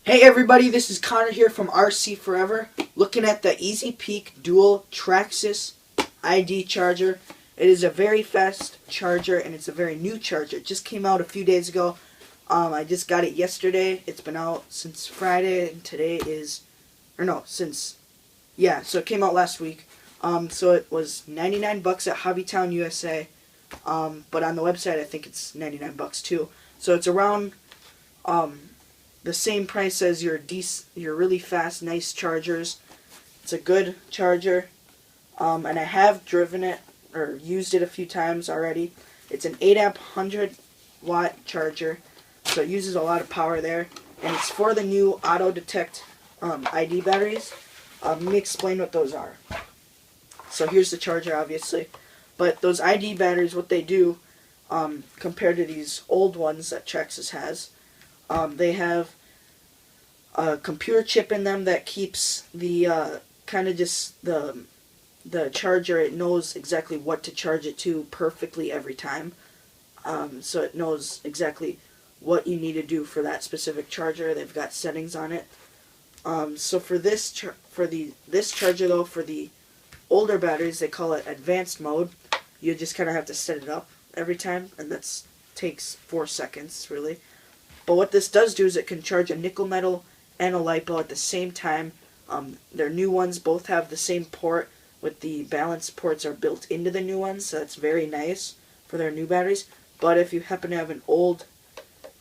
Hey everybody, this is Connor here from RC Forever, looking at the Easy Peak Dual Traxxas ID charger. It is a very fast charger and it's a very new charger. It just came out a few days ago. I just got it yesterday. It's been out since Friday and today is, so it came out last week. So it was 99 bucks at Hobbytown USA. But on the website I think it's 99 bucks too. So it's around the same price as your really fast, nice chargers. It's a good charger, and I have driven it or used it a few times already. It's an 8 amp 100 watt charger, so it uses a lot of power there, and it's for the new auto detect ID batteries. Let me explain what those are. So here's the charger, obviously, but those ID batteries, what they do compared to these old ones that Traxxas has. They have a computer chip in them that keeps the the charger. It knows exactly what to charge it to perfectly every time. So it knows exactly what you need to do for that specific charger. They've got settings on it. So for this charger though, for the older batteries, they call it advanced mode. You just kind of have to set it up every time, and that takes 4 seconds really. But what this does do is it can charge a nickel metal and a LiPo at the same time. Their new ones both have the same port, with the balance ports are built into the new ones, so that's very nice for their new batteries. But if you happen to have an old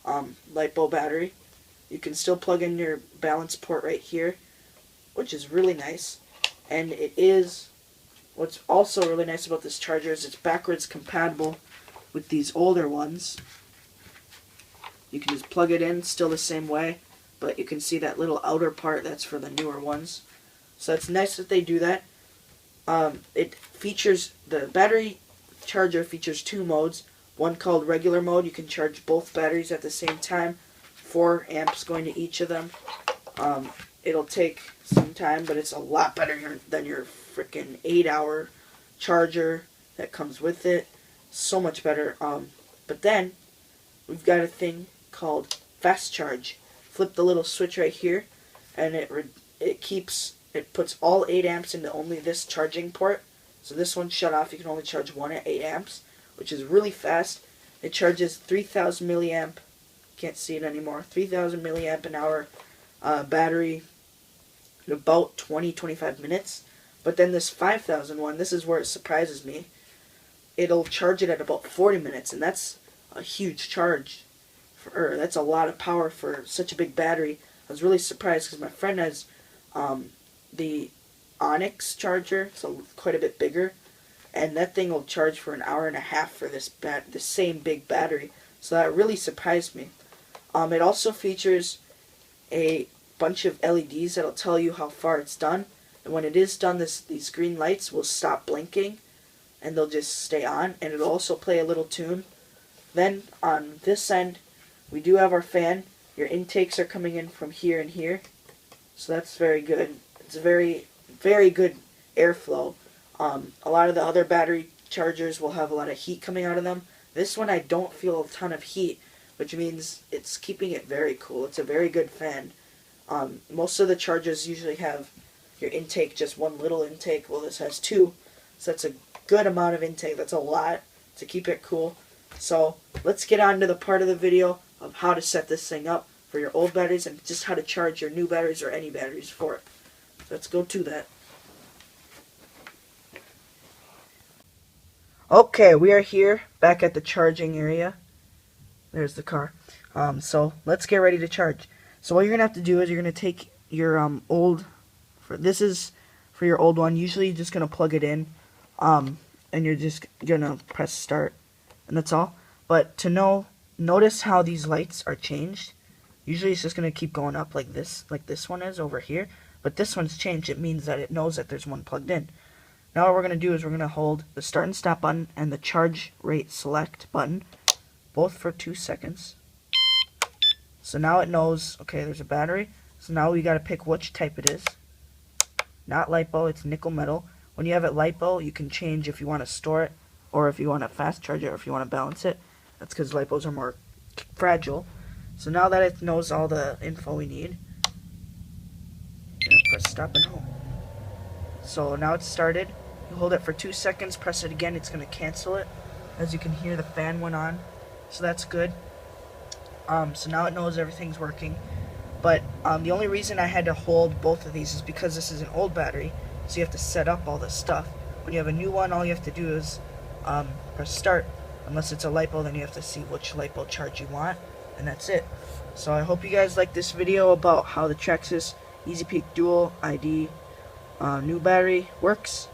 LiPo battery, you can still plug in your balance port right here, which is really nice. And what's also really nice about this charger is it's backwards compatible with these older ones. You can just plug it in, still the same way, but you can see that little outer part, that's for the newer ones. So it's nice that they do that. The battery charger features 2 modes. One called regular mode, you can charge both batteries at the same time, 4 amps going to each of them. It'll take some time, but it's a lot better than your freaking 8-hour charger that comes with it. So much better. But then we've got a thing called fast charge. Flip the little switch right here, and it puts all 8 amps into only this charging port. So this one's shut off. You can only charge one at 8 amps, which is really fast. It charges 3,000 milliamp. Can't see it anymore. 3,000 milliamp an hour battery in about 20-25 minutes. But then this 5,000 one, this is where it surprises me. It'll charge it at about 40 minutes, and that's a huge charge. That's a lot of power for such a big battery. I was really surprised because my friend has the Onyx charger, so quite a bit bigger, and that thing will charge for an hour and a half for this same big battery. So that really surprised me. It also features a bunch of LEDs that'll tell you how far it's done, and when it is done, these green lights will stop blinking, and they'll just stay on, and it'll also play a little tune. Then on this end, we do have our fan. Your intakes are coming in from here and here, so that's very good. It's a very, very good airflow. A lot of the other battery chargers will have a lot of heat coming out of them. This one I don't feel a ton of heat, which means it's keeping it very cool. It's a very good fan. Most of the chargers usually have your intake, just one little intake. Well, this has 2, so that's a good amount of intake. That's a lot to keep it cool. So let's get on to the part of the video of how to set this thing up for your old batteries and just how to charge your new batteries or any batteries for it. Let's go to that. Okay, we are here back at the charging area. There's the car. So let's get ready to charge. So what you're gonna have to do is you're gonna take your this is for your old one. Usually you're just gonna plug it in, and you're just gonna press start, and that's all. But notice how these lights are changed. Usually it's just going to keep going up like this one is over here. But this one's changed. It means that it knows that there's one plugged in. Now what we're going to do is we're going to hold the start and stop button and the charge rate select button, both for 2 seconds. So now it knows, okay, there's a battery. So now we got to pick which type it is. Not LiPo, it's nickel metal. When you have it LiPo, you can change if you want to store it, or if you want to fast charge it, or if you want to balance it. That's because LiPos are more fragile. So now that it knows all the info we need, press stop and hold. So now it's started. You hold it for 2 seconds, press it again, it's going to cancel it. As you can hear, the fan went on, so that's good. So now it knows everything's working. But the only reason I had to hold both of these is because this is an old battery, so you have to set up all this stuff. When you have a new one, all you have to do is press start. Unless it's a LiPo, then you have to see which LiPo charge you want, and that's it. So I hope you guys like this video about how the Traxxas Easy Peak Dual ID new battery works.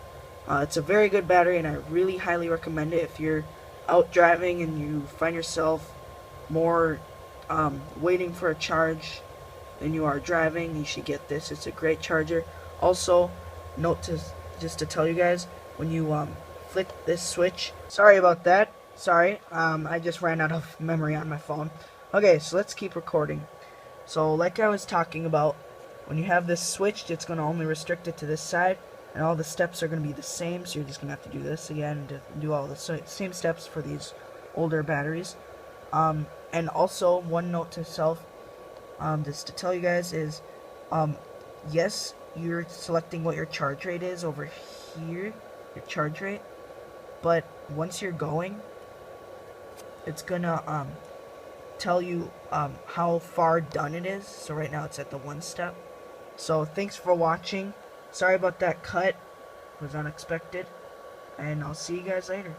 It's a very good battery, and I really highly recommend it. If you're out driving and you find yourself more waiting for a charge than you are driving, you should get this. It's a great charger. Also, just to tell you guys, when you flick this switch, sorry about that. Sorry, I just ran out of memory on my phone. Okay, so let's keep recording. So like I was talking about, when you have this switched, it's going to only restrict it to this side, and all the steps are going to be the same, so you're just going to have to do this again to do all the same steps for these older batteries. And also, one note to self, just to tell you guys is, yes, you're selecting what your charge rate is over here, your charge rate, but once you're going, it's gonna tell you how far done it is. So right now it's at the 1 step. So thanks for watching. Sorry about that cut, it was unexpected, and I'll see you guys later.